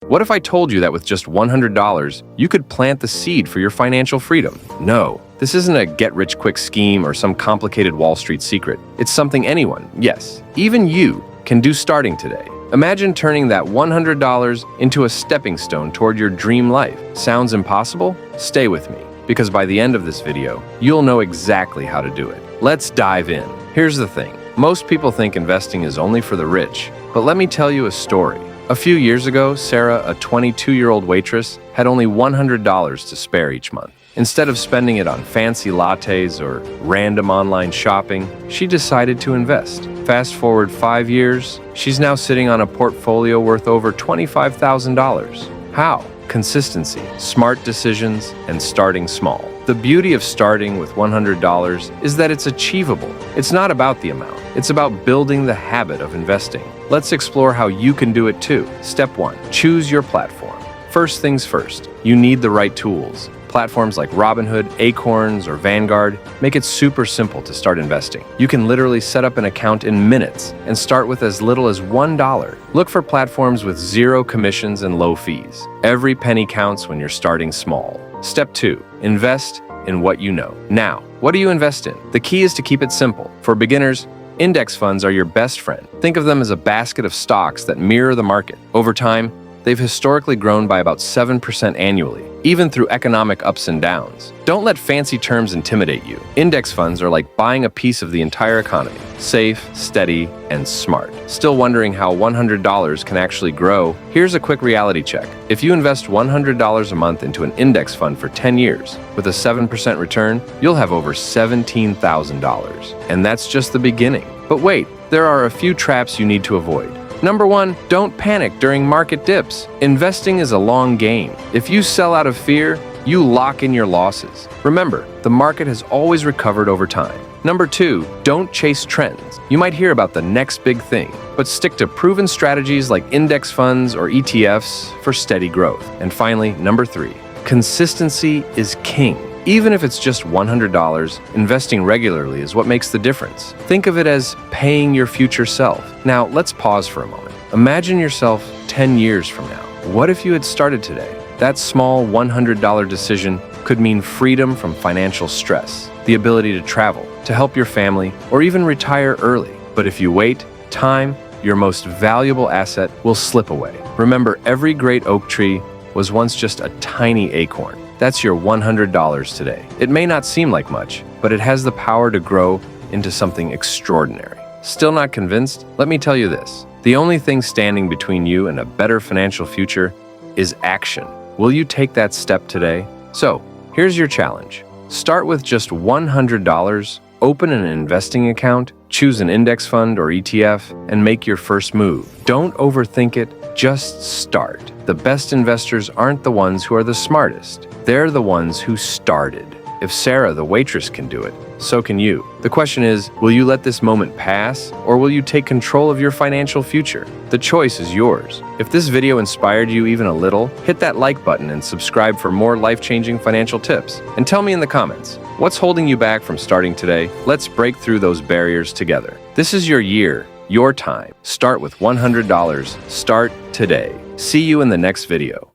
What if I told you that with just $100, you could plant the seed for your financial freedom? No, this isn't a get-rich-quick scheme or some complicated Wall Street secret. It's something anyone, yes, even you, can do starting today. Imagine turning that $100 into a stepping stone toward your dream life. Sounds impossible? Stay with me, because by the end of this video, you'll know exactly how to do it. Let's dive in. Here's the thing. Most people think investing is only for the rich, but let me tell you a story. A few years ago, Sarah, a 22-year-old waitress, had only $100 to spare each month. Instead of spending it on fancy lattes or random online shopping, she decided to invest. Fast forward 5 years, she's now sitting on a portfolio worth over $25,000. How? Consistency, smart decisions, and starting small. The beauty of starting with $100 is that it's achievable. It's not about the amount. It's about building the habit of investing. Let's explore how you can do it too. Step 1. Choose your platform. First things first, you need the right tools. Platforms like Robinhood, Acorns, or Vanguard make it super simple to start investing. You can literally set up an account in minutes and start with as little as $1. Look for platforms with zero commissions and low fees. Every penny counts when you're starting small. Step 2. Invest in what you know. Now, what do you invest in? The key is to keep it simple. For beginners, index funds are your best friend. Think of them as a basket of stocks that mirror the market. Over time, they've historically grown by about 7% annually, even through economic ups and downs. Don't let fancy terms intimidate you. Index funds are like buying a piece of the entire economy. Safe, steady, and smart. Still wondering how $100 can actually grow? Here's a quick reality check. If you invest $100 a month into an index fund for 10 years, with a 7% return, you'll have over $17,000. And that's just the beginning. But wait, there are a few traps you need to avoid. Number 1, don't panic during market dips. Investing is a long game. If you sell out of fear, you lock in your losses. Remember, the market has always recovered over time. Number 2, don't chase trends. You might hear about the next big thing, but stick to proven strategies like index funds or ETFs for steady growth. And finally, number 3, consistency is king. Even if it's just $100, investing regularly is what makes the difference. Think of it as paying your future self. Now, let's pause for a moment. Imagine yourself 10 years from now. What if you had started today? That small $100 decision could mean freedom from financial stress, the ability to travel, to help your family, or even retire early. But if you wait, time, your most valuable asset, will slip away. Remember, every great oak tree was once just a tiny acorn. That's your $100 today. It may not seem like much, but it has the power to grow into something extraordinary. Still not convinced? Let me tell you this. The only thing standing between you and a better financial future is action. Will you take that step today? So, here's your challenge. Start with just $100, open an investing account, choose an index fund or ETF, and make your first move. Don't overthink it, just start. The best investors aren't the ones who are the smartest. They're the ones who started. If Sarah, the waitress, can do it, so can you. The question is, will you let this moment pass, or will you take control of your financial future? The choice is yours. If this video inspired you even a little, hit that like button and subscribe for more life-changing financial tips. And tell me in the comments, what's holding you back from starting today? Let's break through those barriers together. This is your year, your time. Start with $100. Start today. See you in the next video.